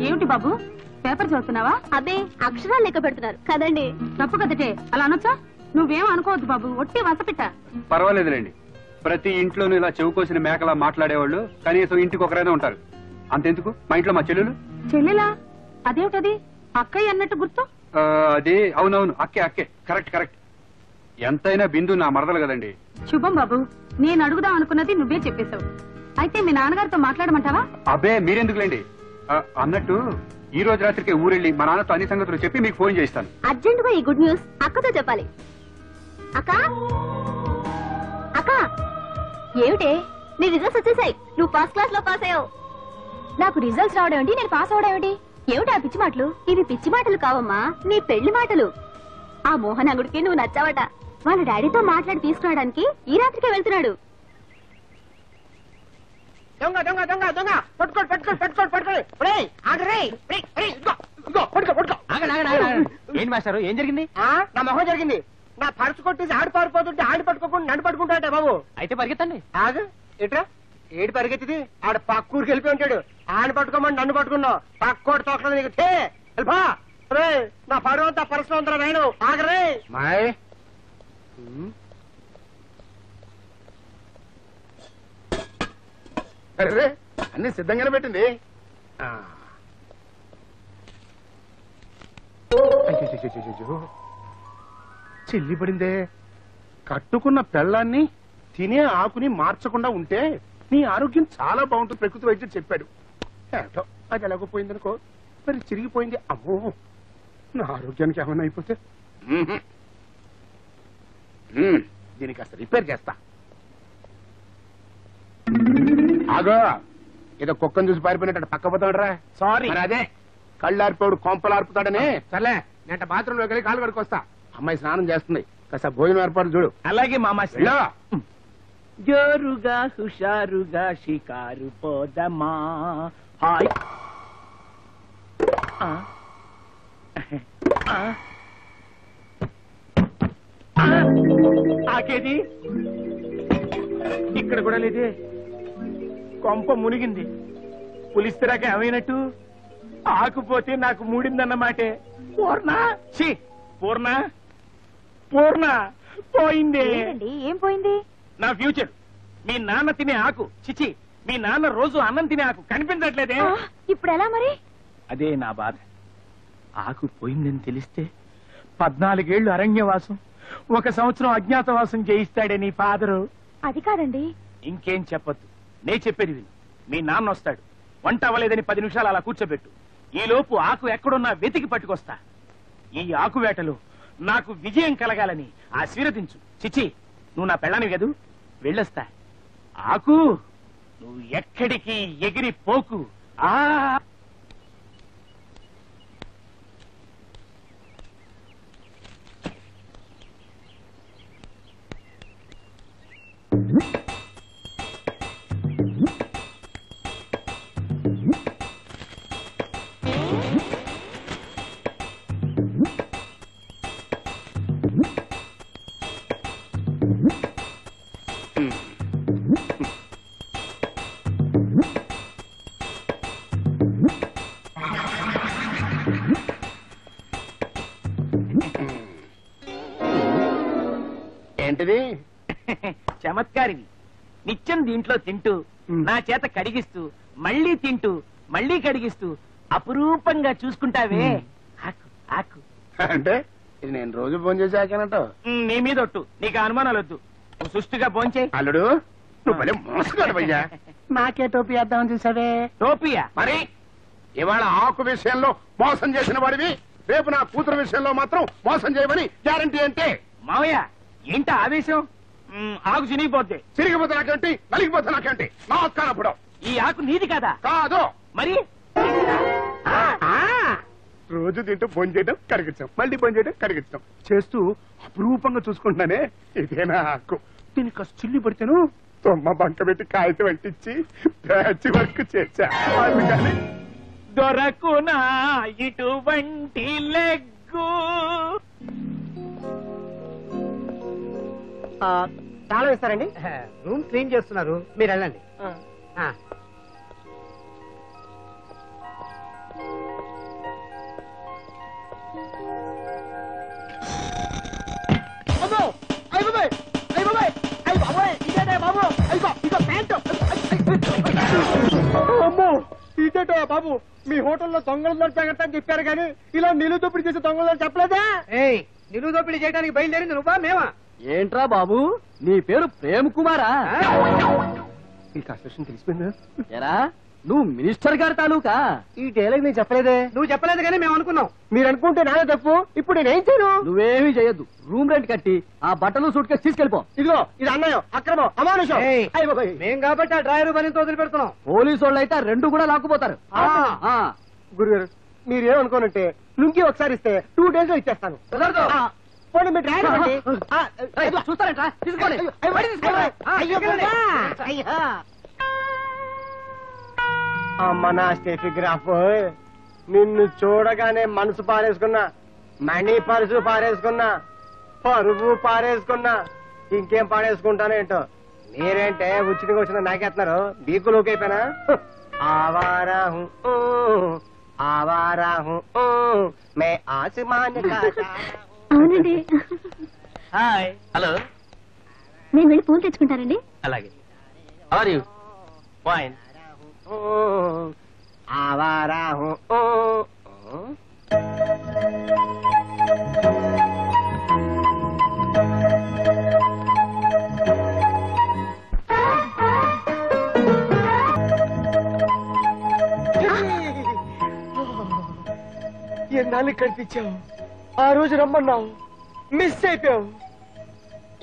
ఏమిటి బాబు, పేపర్ చదువుతున్నావా? అబ్బే, అక్షరాలు లెక్క పెడుతున్నారు కదండి. తప్పు కదటే, అలా అనొచ్చా? నువ్వేం అనుకోవద్దు బాబు, ఒట్టి వసపిట్ట. పర్వాలేదులేండి. ప్రతి ఇంట్లోనూ ఇలా చెవుకోసిన మేకలా మాట్లాడేవాళ్ళు కనీసం ఇంటికి ఒకరైనా ఉంటారు. అంతెందుకు, మా ఇంట్లో మా చెల్లెలు. చెల్లెలా? అదేమిటది? అక్కయ్య అన్నట్టు గుర్తు. అదే, అవునవును, అక్కే అక్కే, కరెక్ట్ కరెక్ట్. ఎంతైనా బిందు నా మరదలు కదండి. శుభం బాబు, నేను అడుగుదాం అనుకున్నది నువ్వే చెప్పేశావు. అయితే మీ నాన్నగారితో మాట్లాడమంటావా? అబ్బే, మీరెందుకులేండి. అన్నట్టు ఈ రోజు రాత్రికి ఊరెళ్ళి మా నాన్నతో అన్ని సంగతులు చెప్పి మీకు ఫోన్ చేస్తాను. అర్జెంటుగా ఈ గుడ్ న్యూస్ అక్కతో చెప్పాలి. అక్క అక్క, ఏమిటే నీ రిజల్ట్స్ వచ్చేసాయి. నువ్వు ఫస్ట్ క్లాస్ లో పాస్ అయ్యావు. నాకు రిజల్ట్స్ రావడం ఏంటి, నేను పాస్ అవడం ఏంటి? ఏమిటి ఆ పిచ్చి మాటలు? ఇవి పిచ్చి మాటలు కావమ్మా, నీ పెళ్లి మాటలు. ఆ మోహన్ అంగుడికి నువ్వు నచ్చావట. వాళ్ళ డాడీతో మాట్లాడి తీసుకురావడానికి ఈ రాత్రికే వెళ్తున్నాడు. దొంగ దొంగ దొంగ దొంగ, పట్టుకోండి పట్టుకోండి పట్టుకోండి పట్టుకోండి. ఏంటి మాస్టారు, ఏం జరిగింది? నా మొహం జరిగింది. నా పరుసు కొట్టేసి ఆడి పారిపోతుంటే ఆడి పట్టుకోకుండా నన్ను పట్టుకుంటాడే బాబు. అయితే పరిగెత్తండి. ఆగు, ఎట్రా ఏడు పరిగెత్తిది? ఆడ పక్కూరికి వెళ్ళిపోయి ఉంటాడు. ఆడిని పట్టుకోమని నన్ను పట్టుకున్నావు. పక్కోటి తోకలేదు నీకు. వెళ్ళిపా రే, నా పరువు అంతా పరుసులో ఉందా నేను. ఆగరే మాయ్. అరే, అన్ని సిద్ధంగానే పెట్టింది. చెల్లి పడిందే. కట్టుకున్న పెళ్ళాన్ని తినే ఆకుని మార్చకుండా ఉంటే నీ ఆరోగ్యం చాలా బాగుంటుంది ప్రకృతి వైద్యుడు చెప్పాడు. ఏటో అది ఎలాగోపోయిందనుకో, మరి చిరిగిపోయింది. అమ్మో, నా ఆరోగ్యానికి ఏమన్నా అయిపోతే దీనికి కాస్త రిపేర్ చేస్తా. ఆగో, ఏదో కుక్కను చూసి పారిపోయినట్టు పక్క పోతాడురా. సారీ. అదే కళ్ళారిపోడు కొంపలు ఆర్పుతాడని. సర్లే, నేను బాత్రూంలో వెళ్ళి కాలు కడుకొస్తా. అమ్మాయి స్నానం చేస్తుంది, కాస్త భోజనం ఏర్పాటు చూడు. అలాగే మామా. జోరుగా హుషారుగా షికారు పోదమా. హాయ్. ఆకేది ఇక్కడ కూడా లేదే. కొంప మునిగింది. పులిస్తరాక ఏమైనట్టు? ఆకుపోతే నాకు మూడిందన్నమాటే. పూర్ణ, పూర్ణ పూర్ణ పోయిందే. ఏం పోయింది? నా ఫ్యూచర్. మీ నాన్న తినే ఆకు, చిచి, మీ నాన్న రోజు అన్నం తినే ఆకు కనిపించట్లేదే. ఇప్పుడు ఎలా మరి? అదే నా బాధ. ఆకు పోయిందని తెలిస్తే 14 ఏళ్లు అరణ్యవాసం, 1 సంవత్సరం అజ్ఞాతవాసం చేయిస్తాడే నీ ఫాదరు. అది కాదండి. ఇంకేం చెప్పొద్దు, నే చెప్పేది విను. మీ నాన్న వస్తాడు. వంట అవ్వలేదని 10 నిమిషాలు అలా కూర్చోబెట్టు. ఈలోపు ఆకు ఎక్కడున్నా వెతికి పట్టుకొస్తా. ఈ ఆకు వేటలో నాకు విజయం కలగాలని ఆశీర్వదించు. చిచి, నువ్వు నా పెళ్ళానివి కదూ, వెళ్ళొస్తా. ఆకు, నువ్వు ఎక్కడికి ఎగిరి పోకు. ఆ ఏంటిది? చమత్కారివి. నిత్యం దీంట్లో తింటూ, నా చేత కడిగిస్తూ, మళ్ళీ తింటూ, మళ్ళీ కడిగిస్తూ అపురూపంగా చూసుకుంటావే ఆకు. ఆకు అంటే ఇది నేను రోజు ఫోన్ చేసి ఆకానంట. నీ మీద ఒట్టు, నీకు అనుమానాలు వద్దు. నువ్వు సుష్టిగా భోంచేయి. అల్లుడు, నువ్వు భలే మోసగాడువయ్యా. నాకే టోపీ వేద్దామని చూసావే. టోపీయా? మరి ఇవాళ ఆకు విషయంలో మోసం చేసిన వాడివి, రేపు నా కూతురు విషయంలో మాత్రం మోసం చేయమని గ్యారంటీ అంటే. మావయ్య, ఏంట ఆవేశం? ఆకు చినిగిపోద్ది. చిరిగిపోతే నాకేంటి, నలిగిపోతే నాకేంటి? నమస్కారం. ఈ ఆకు నీది కదా? కాదు. మరి రోజు తింటూ ఫోన్ చేయడం, కరిగించాం, మళ్ళీ ఫోన్ చేయడం, కరిగించాం చేస్తూ అపురూపంగా చూసుకుంటున్నానే. ఇదేనా ఆకు? దీనికి కాస్త చిల్లి పడితేను తొమ్మ బంక పెట్టి కాగితం అంటించి ప్యాచ్ వర్క్ చేశా. అందుకని దొరకునా ఇటువంటి లెగ్గు. తాళం ఇస్తారండి? రూమ్ క్లీన్ చేస్తున్నారు, మీరు వెళ్ళండి. ఇచ్చేటో బాబు మీ హోటల్లో దొంగలు జాగ్రత్త అని చెప్పారు కానీ ఇలా నిలువు దోపిడీ చేసే దొంగలు చెప్పలేదా? నిలువు దోపిడీ చేయడానికి బయలుదేరింది నువ్వా మేమా? ఏంట్రా బాబు నీ పేరు ప్రేమ్ కుమారా? ఈ కాన్స్టిట్యూషన్ తెలిసిపోయిందా? ఎరా నువ్వు మినిస్టర్ గారి తాలూకా? ఈ డైలాగ్ నేను చెప్పలేదే. నువ్వు చెప్పలేదు కానీ మేము అనుకున్నాం. మీరు అనుకుంటే నాదే తప్పు. ఇప్పుడు నేనేం చేయను? నువ్వేమీ చేయొద్దు. రూమ్ రెంట్ కట్టి ఆ బట్టలు సూట్ కేసు తీసుకెళ్ళిపో. ఇదిగో ఇది అన్యాయం, అక్రమం, అమానుషం. మేం కాబట్టి ఆ డ్రైవర్ పనితో వదిలిపెడుతున్నాం. పోలీసు వాళ్ళు అయితే రెండు కూడా లాక్కుపోతారు. గురుగారు మీరేమనుకోనంటే లుంగి ఒకసారి ఇస్తే 2 days లో ఇచ్చేస్తాను. పోనీ మీ డ్రైవర్ ఇవ్వండి. చూస్తారంట్రా తీసుకోండి. అమ్మ నా స్టెఫిగ్రాఫ్, నిన్ను చూడగానే మనసు పారేసుకున్నా, మనీ పరుసు పారేసుకున్నా, పరువు పారేసుకున్నా, ఇంకేం పారేసుకుంటానేంటో. మీరేంటే ఉచితంగా వచ్చిన నాకేస్తున్నారు. బీకు లోకైపోయినా ఆవారా హూ ఆవారా హూ మే ఆసమాన్ కా. అవునండి. హాయ్. హలో. నేను వెళ్ళి పూలు తెచ్చుకుంటానండి. అలాగే. Are you fine? ఆవారా హూ. ఎన్నాళ్ళు కనిపించావు, ఆ రోజు రమ్మన్నావు, మిస్ అయిపోయావు.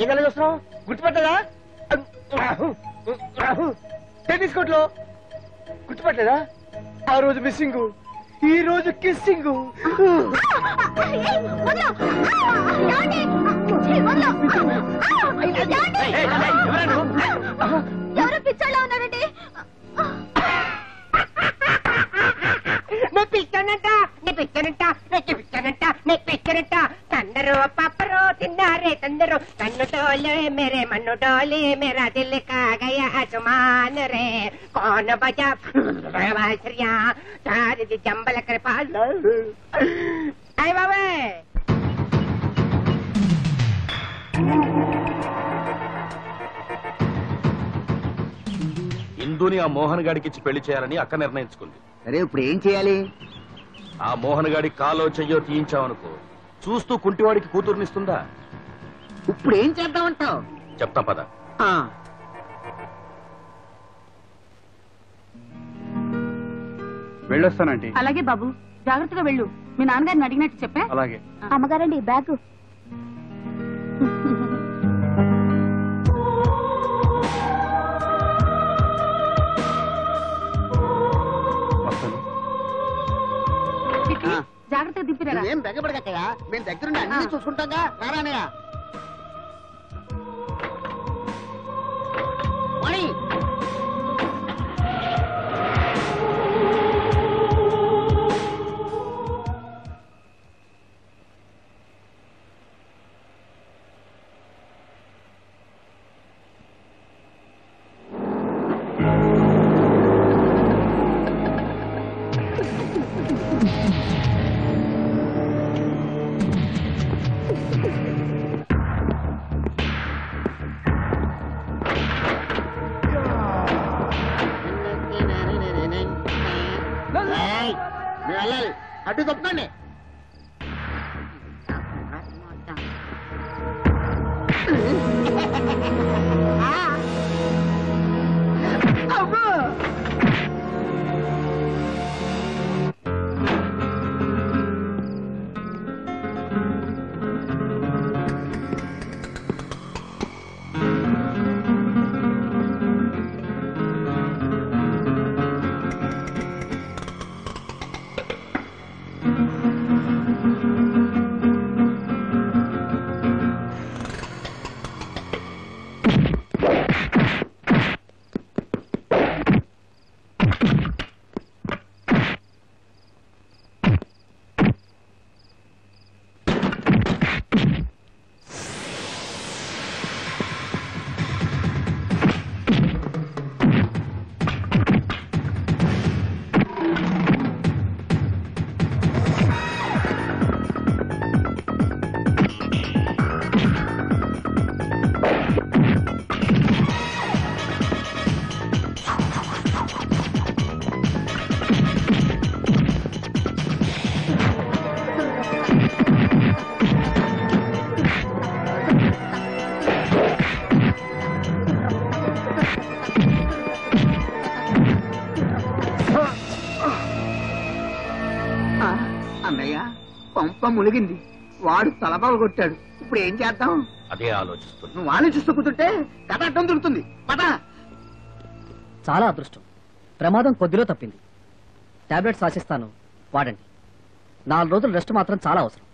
ఏం చూస్తున్నావు, గుర్తుపట్టలేదా? టెన్నిస్ కోర్టులో గుర్తుపట్టలేదా? ఆ రోజు మిస్సింగ్, ఈ రోజు కిస్సింగ్. ఎవరో పిచ్చోళ్ళ ఉన్నారండి. పిచ్చనంట తందరు పప్పరు తిన్నారే తందరు కన్ను టోలే మేరే మన్ను టోలే మేరా దిల్ కా గయా ఆసమాన్ రే కౌన్ బజా శ్రియా సారి జంబల కృపాల్. అయ్ బాబే ఇందుని ఆ మోహన్ గాడికి ఇచ్చి పెళ్లి చేయాలని అక్క నిర్ణయించుకుంది. సరే ఇప్పుడు ఏం చేయాలి? ఆ మోహన్ గాడి కాలో చెయ్యో తీయించావనుకో, చూస్తూ కుంటివాడికి కూతుర్నిస్తుందా? ఇప్పుడు ఏం చేద్దామంటావు? చెప్తా పద. వెళ్ళొస్తానండి. అలాగే బాబు, జాగ్రత్తగా వెళ్ళు. మీ నాన్నగారిని అడిగినట్టు చెప్పా. అలాగే. అమ్మగారండి బ్యాగ్. వస్తాను. జాగ్రత్తగా దిప్పిరా. ఏం బెగబడకయ్యా, మేము దగ్గరుండి అన్ని చూసుకుంటాగా. రారానయ్య వెళ్ళాలి. అడ్డు తప్పకండి. అన్నయ్య పంప ములిగింది. వాడు తలపాలు కొట్టాడు. ఇప్పుడు ఏం చేద్దాం? అదే ఆలోచిస్తున్నా. నువ్వు ఆలోచిస్తూ కూర్చుంటే కథ అడ్డం దొరుకుతుంది. పద. చాలా అదృష్టం. ప్రమాదం కొద్దిలో తప్పింది. టాబ్లెట్స్ రాసిస్తాను, వాడండి. 4 రోజులు రెస్ట్ మాత్రం చాలా అవసరం.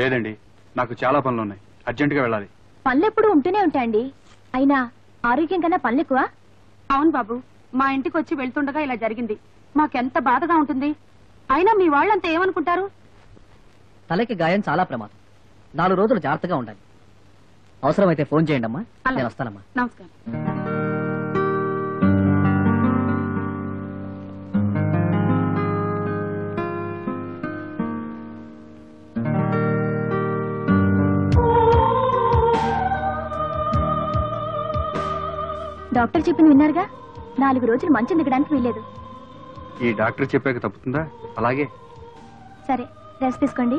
లేదండి, నాకు చాలా పనులు ఉన్నాయి, అర్జెంటుగా వెళ్ళాలి. పనులెప్పుడు ఉంటూనే ఉంటాయండి. అయినా ఆరోగ్యం కన్నా పనులు ఎక్కువ. అవును బాబు, మా ఇంటికి వచ్చి వెళ్తుండగా ఇలా జరిగింది. మాకెంత బాధగా ఉంటుంది. అయినా మీ వాళ్ళంతా ఏమనుకుంటారు? తలకి గాయం చాలా ప్రమాదం. 4 రోజులు జాగ్రత్తగా ఉండాలి. అవసరమైతే ఫోన్ చేయండి అమ్మా. అలాగే. నేను వస్తానమ్మా. నమస్కారం. డాక్టర్ చెప్పింది విన్నారుగా, 4 రోజులు మంచం దిగడానికి వీల్లేదు. ఈ డాక్టర్ చెప్పాక తప్పుతుందా? అలాగే. సరే, రెస్ట్ తీసుకోండి.